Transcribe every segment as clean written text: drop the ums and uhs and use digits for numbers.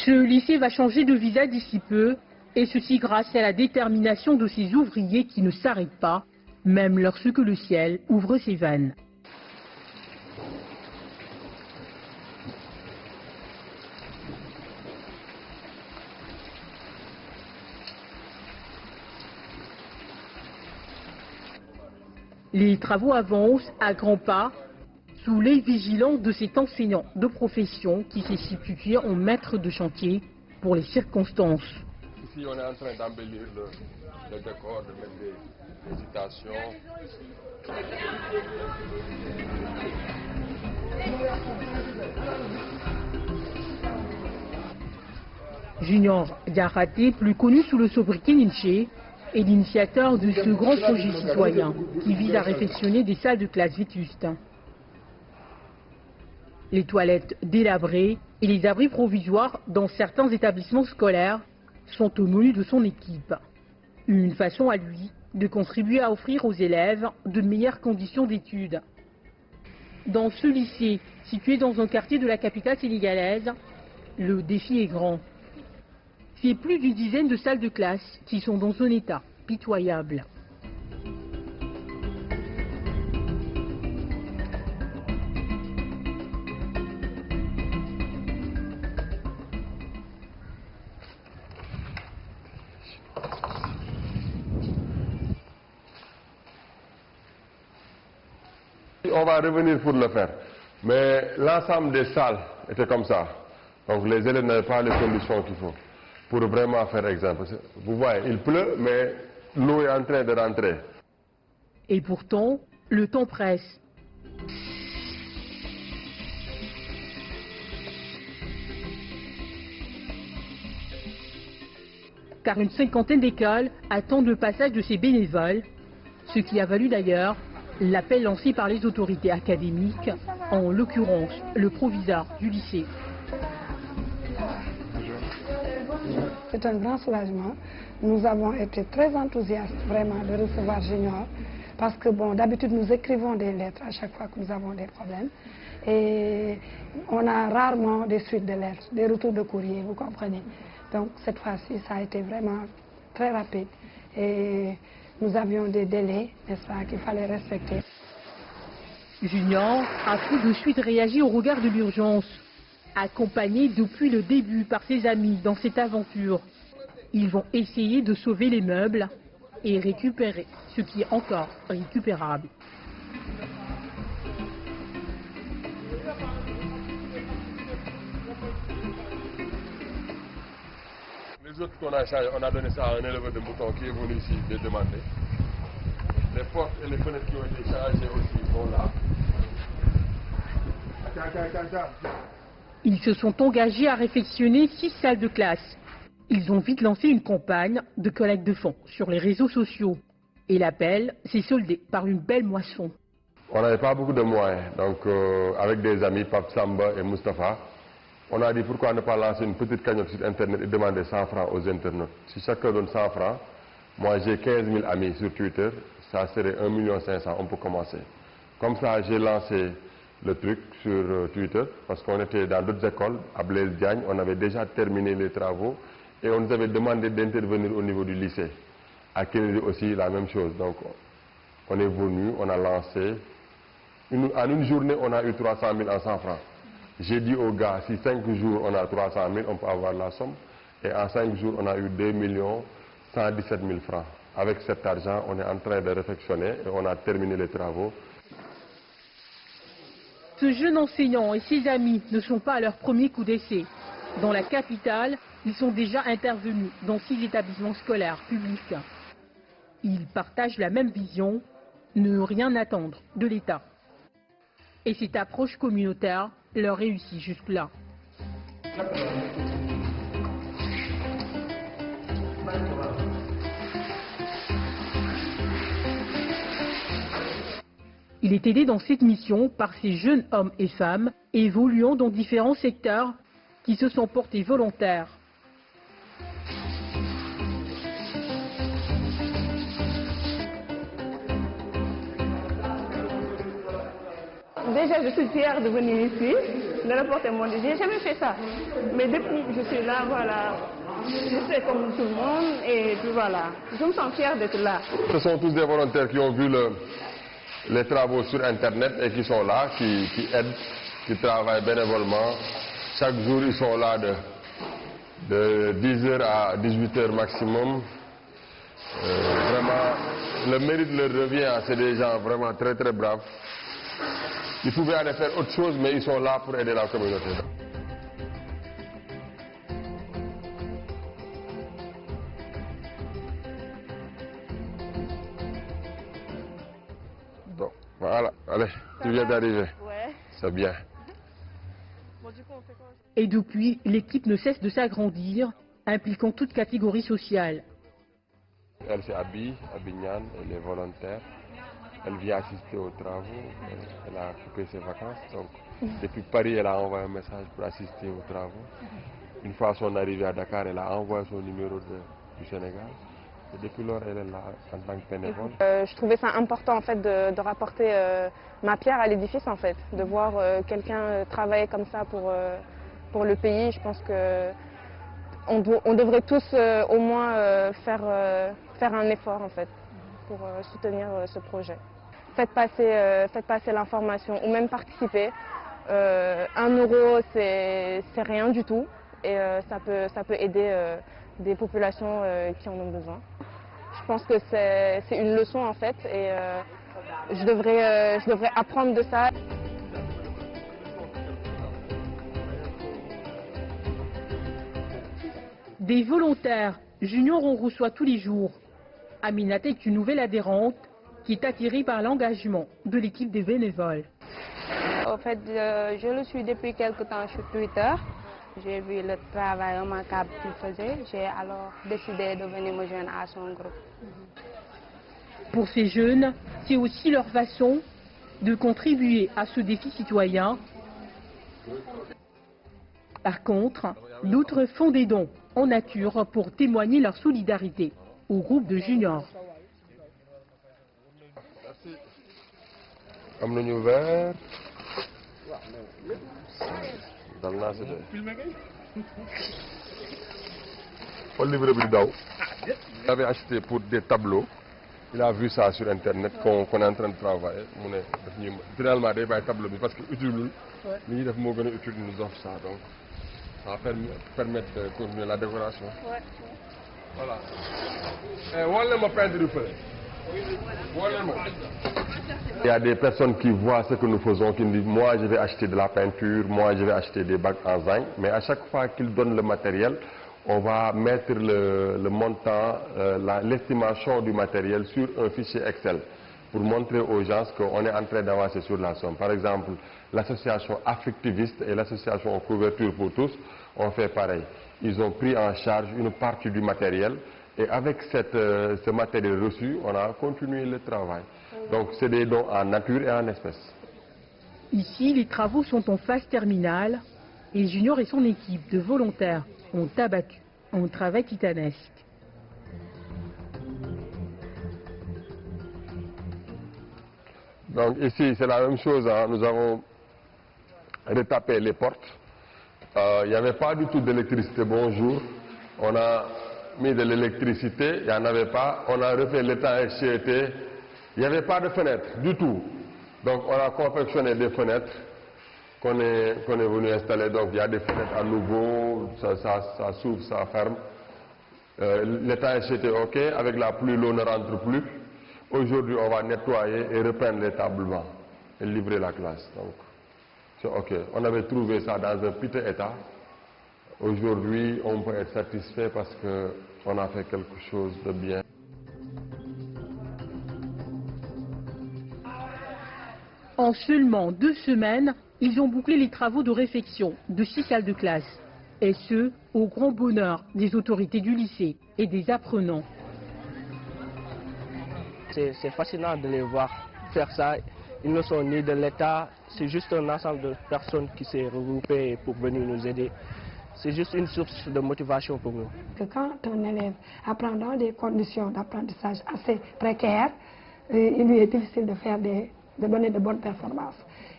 Ce lycée va changer de visage d'ici peu, et ceci grâce à la détermination de ces ouvriers qui ne s'arrêtent pas, même lorsque le ciel ouvre ses vannes. Les travaux avancent à grands pas, sous l'œil vigilant de cet enseignant de profession qui s'est situé en maître de chantier pour les circonstances. Ici, on est en train d'embellir le décor, de mettre des citations. Junior Diarraté, plus connu sous le sobriquet Ninché, est l'initiateur de ce grand projet citoyen qui vise à réfectionner des salles de classe vétustes. Les toilettes délabrées et les abris provisoires dans certains établissements scolaires sont au menu de son équipe. Une façon à lui de contribuer à offrir aux élèves de meilleures conditions d'études. Dans ce lycée, situé dans un quartier de la capitale sénégalaise, le défi est grand. C'est plus d'une dizaine de salles de classe qui sont dans un état pitoyable. On va revenir pour le faire. Mais l'ensemble des salles était comme ça. Donc les élèves n'avaient pas les conditions qu'il faut pour vraiment faire exemple. Vous voyez, il pleut, mais l'eau est en train de rentrer. Et pourtant, le temps presse. Car une cinquantaine d'écoles attendent le passage de ces bénévoles, ce qui a valu d'ailleurs l'appel lancé par les autorités académiques, en l'occurrence le proviseur du lycée. C'est un grand soulagement. Nous avons été très enthousiastes vraiment de recevoir Junior parce que bon, d'habitude nous écrivons des lettres à chaque fois que nous avons des problèmes et on a rarement des suites de lettres, des retours de courrier, vous comprenez. Donc cette fois-ci, ça a été vraiment très rapide et nous avions des délais, n'est-ce pas, qu'il fallait respecter. Junior a tout de suite réagi au regard de l'urgence. Accompagné depuis le début par ses amis dans cette aventure, ils vont essayer de sauver les meubles et récupérer ce qui est encore récupérable. Les autres qu'on a changé, on a donné ça à un éleveur de moutons qui est venu ici les demander. Les portes et les fenêtres qui ont été changées aussi sont là. Ils se sont engagés à réfectionner 6 salles de classe. Ils ont vite lancé une campagne de collecte de fonds sur les réseaux sociaux. Et l'appel s'est soldé par une belle moisson. On n'avait pas beaucoup de moyens, donc avec des amis, Pape Samba et Mustapha, on a dit pourquoi ne pas lancer une petite cagnotte sur Internet et demander 100 francs aux internautes. Si chacun donne 100 francs, moi j'ai 15 000 amis sur Twitter, ça serait 1 500 000, on peut commencer. Comme ça, j'ai lancé le truc sur Twitter, parce qu'on était dans d'autres écoles, à Blaise Diagne, on avait déjà terminé les travaux, et on nous avait demandé d'intervenir au niveau du lycée. À Kennedy aussi, la même chose. Donc, on est venu, on a lancé. En une journée, on a eu 300 000 en 100 francs. J'ai dit aux gars, si 5 jours on a 300 000, on peut avoir la somme. Et en 5 jours, on a eu 2 117 000 francs. Avec cet argent, on est en train de réfectionner et on a terminé les travaux. Ce jeune enseignant et ses amis ne sont pas à leur premier coup d'essai. Dans la capitale, ils sont déjà intervenus dans 6 établissements scolaires publics. Ils partagent la même vision, ne rien attendre de l'État. Et cette approche communautaire leur réussit jusque-là. Il est aidé dans cette mission par ces jeunes hommes et femmes évoluant dans différents secteurs qui se sont portés volontaires. Déjà, je suis fière de venir ici. de reporter mon livre. J'ai jamais fait ça. Mais depuis que je suis là, voilà, je fais comme tout le monde et puis voilà. Je me sens fière d'être là. Ce sont tous des volontaires qui ont vu les travaux sur Internet et qui sont là, qui aident, qui travaillent bénévolement. Chaque jour, ils sont là de 10h à 18h maximum. Vraiment, le mérite leur revient. C'est des gens vraiment très très braves. Ils pouvaient aller faire autre chose, mais ils sont là pour aider la communauté. Donc, voilà, allez, tu viens d'arriver. Ouais. C'est bien. Bon, du coup, on fait quoi? Et depuis, l'équipe ne cesse de s'agrandir, impliquant toute catégorie sociale. Elle c'est Abignan, elle est volontaire. Elle vient assister aux travaux. Elle a occupé ses vacances. Donc, depuis Paris, elle a envoyé un message pour assister aux travaux. Une fois à son arrivée à Dakar, elle a envoyé son numéro du Sénégal. Et depuis lors, elle est là en tant que bénévole. Je trouvais ça important en fait de rapporter ma pierre à l'édifice en fait, de voir quelqu'un travailler comme ça pour le pays. Je pense que on devrait tous au moins faire un effort en fait pour soutenir ce projet. Faites passer l'information ou même participer. 1 euro c'est rien du tout et ça peut aider des populations qui en ont besoin. Je pense que c'est une leçon en fait et je devrais apprendre de ça. Des volontaires, Junior on reçoit tous les jours. Aminata est une nouvelle adhérente qui est attirée par l'engagement de l'équipe des bénévoles. En fait, je le suis depuis quelque temps sur Twitter. J'ai vu le travail remarquable qu'il faisait. J'ai alors décidé de venir me joindre à son groupe. Pour ces jeunes, c'est aussi leur façon de contribuer à ce défi citoyen. Par contre, d'autres font des dons en nature pour témoigner leur solidarité au groupe de juniors. Am nañu verre. Dal naa si de. Xool livre bi di daw. Il avait acheté pour des tableaux. Il a vu ça sur internet qu'on est en train de travailler. Mu ne daf ñuy finalement day bàyyi tableau bi parce que utile li ñuy def moo gën a utile nous offre ça donc ça va permettre de continuer la décoration. Ouais. Voilà. Wala ma peintre du feu. Il y a des personnes qui voient ce que nous faisons, qui nous disent moi je vais acheter de la peinture, moi je vais acheter des bacs en zinc, mais à chaque fois qu'ils donnent le matériel, on va mettre le montant, l'estimation du matériel sur un fichier Excel pour montrer aux gens qu'on est en train d'avancer sur la somme. Par exemple, l'association affectiviste et l'association Couverture pour tous ont fait pareil. Ils ont pris en charge une partie du matériel et avec ce matériel reçu, on a continué le travail. Donc c'est des dons en nature et en espèces. Ici, les travaux sont en phase terminale et Junior et son équipe de volontaires ont abattu un travail titanesque. Donc ici, c'est la même chose, hein. Nous avons retapé les portes. Il n'y avait pas du tout d'électricité, bonjour. On a mis de l'électricité, il n'y en avait pas. On a refait l'étanchéité. Il n'y avait pas de fenêtre du tout. Donc on a confectionné des fenêtres qu'on est venu installer. Donc il y a des fenêtres à nouveau, ça s'ouvre, ça ferme. L'étanchéité ok, avec la pluie l'eau ne rentre plus. Aujourd'hui on va nettoyer et repeindre les tablements et livrer la classe. Donc c'est ok. On avait trouvé ça dans un piteux état. Aujourd'hui on peut être satisfait parce qu'on a fait quelque chose de bien. En seulement 2 semaines, ils ont bouclé les travaux de réfection de 6 salles de classe. Et ce, au grand bonheur des autorités du lycée et des apprenants. C'est fascinant de les voir faire ça. Ils ne sont ni de l'État, c'est juste un ensemble de personnes qui s'est regroupé pour venir nous aider. C'est juste une source de motivation pour nous. Quand un élève apprend dans des conditions d'apprentissage assez précaires, il lui est difficile de faire des de donner de bonnes performances.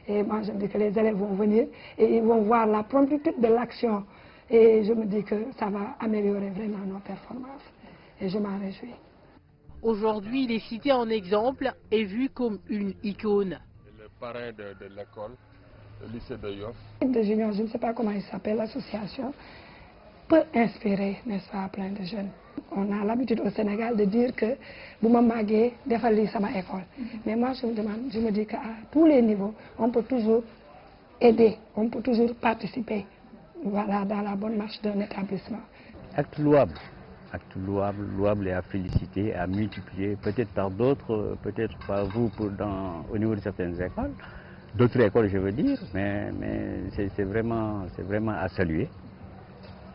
Et moi, je me dis que les élèves vont venir et ils vont voir la promptitude de l'action. Et je me dis que ça va améliorer vraiment nos performances. Et je m'en réjouis. Aujourd'hui, il est cité en exemple et vu comme une icône. Le parrain de l'école, le lycée de Yoff. De juniors, je ne sais pas comment il s'appelle, l'association, peut inspirer, n'est-ce pas, plein de jeunes. On a l'habitude au Sénégal de dire que Bouma Magé défali sama école. Mais moi, je me dis qu'à tous les niveaux, on peut toujours aider, on peut toujours participer, voilà, dans la bonne marche d'un établissement. Acte louable et à féliciter, à multiplier, peut-être par d'autres, peut-être par vous au niveau de certaines écoles, d'autres écoles je veux dire, mais c'est vraiment à saluer.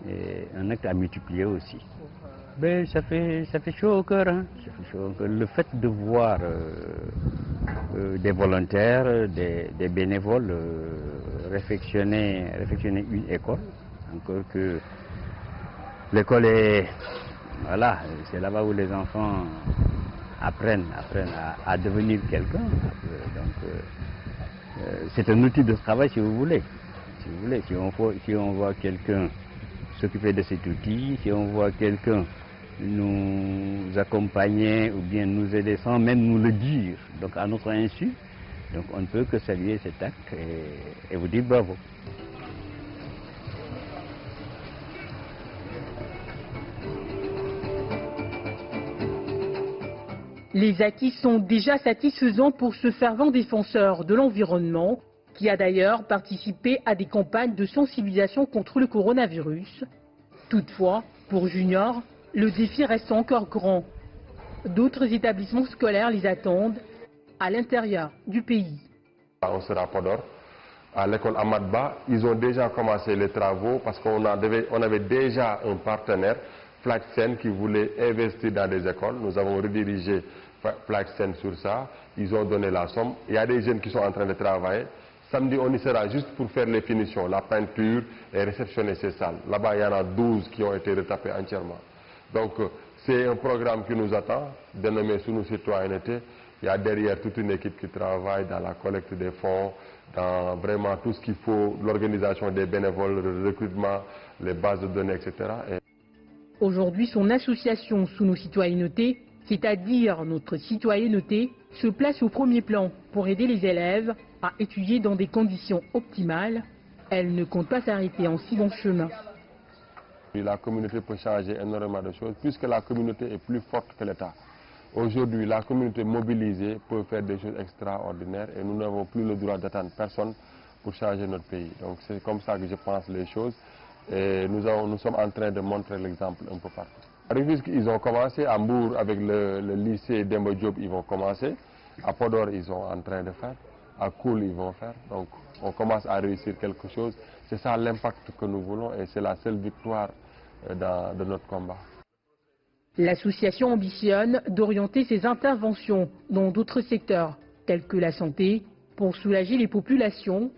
Et un acte à multiplier aussi. Mais ça fait chaud au cœur, hein. Ça fait chaud au cœur. Le fait de voir des volontaires, des bénévoles réfectionner une école, encore que l'école est, voilà, c'est là-bas où les enfants apprennent à devenir quelqu'un. Donc c'est un outil de travail si vous voulez. Si on voit quelqu'un s'occuper de cet outil, si on voit quelqu'un nous accompagner ou bien nous aider sans même nous le dire, donc à notre insu, donc on ne peut que saluer cet acte et vous dire bravo. Les acquis sont déjà satisfaisants pour ce fervent défenseur de l'environnement, qui a d'ailleurs participé à des campagnes de sensibilisation contre le coronavirus. Toutefois, pour Junior, le défi reste encore grand. D'autres établissements scolaires les attendent à l'intérieur du pays. On sera à Podor, à l'école Amadba. Ils ont déjà commencé les travaux parce qu'on avait déjà un partenaire, Flagsen, qui voulait investir dans des écoles. Nous avons redirigé Flagsen sur ça. Ils ont donné la somme. Il y a des jeunes qui sont en train de travailler. Samedi, on y sera juste pour faire les finitions, la peinture et réceptionner ces salles. Là-bas, il y en a 12 qui ont été retapées entièrement. Donc, c'est un programme qui nous attend, dénommé Sous nos citoyennetés. Il y a derrière toute une équipe qui travaille dans la collecte des fonds, dans vraiment tout ce qu'il faut, l'organisation des bénévoles, le recrutement, les bases de données, etc. Aujourd'hui, son association Sous nos citoyennetés, c'est-à-dire notre citoyenneté, se place au premier plan pour aider les élèves à étudier dans des conditions optimales. Elle ne compte pas s'arrêter en si bon chemin. La communauté peut changer énormément de choses puisque la communauté est plus forte que l'État. Aujourd'hui, la communauté mobilisée peut faire des choses extraordinaires et nous n'avons plus le droit d'attendre personne pour changer notre pays. Donc c'est comme ça que je pense les choses et nous sommes en train de montrer l'exemple un peu partout. À Rufisque, ils ont commencé, à Mbour avec le lycée Demba Diop, ils vont commencer, à Podor, ils sont en train de faire, à Koul, ils vont faire. Donc on commence à réussir quelque chose. C'est ça l'impact que nous voulons et c'est la seule victoire de notre combat. L'association ambitionne d'orienter ses interventions dans d'autres secteurs, tels que la santé, pour soulager les populations.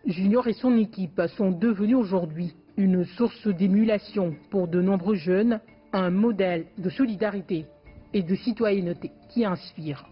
Junior et son équipe sont devenus aujourd'hui une source d'émulation pour de nombreux jeunes, un modèle de solidarité et de citoyenneté qui inspire.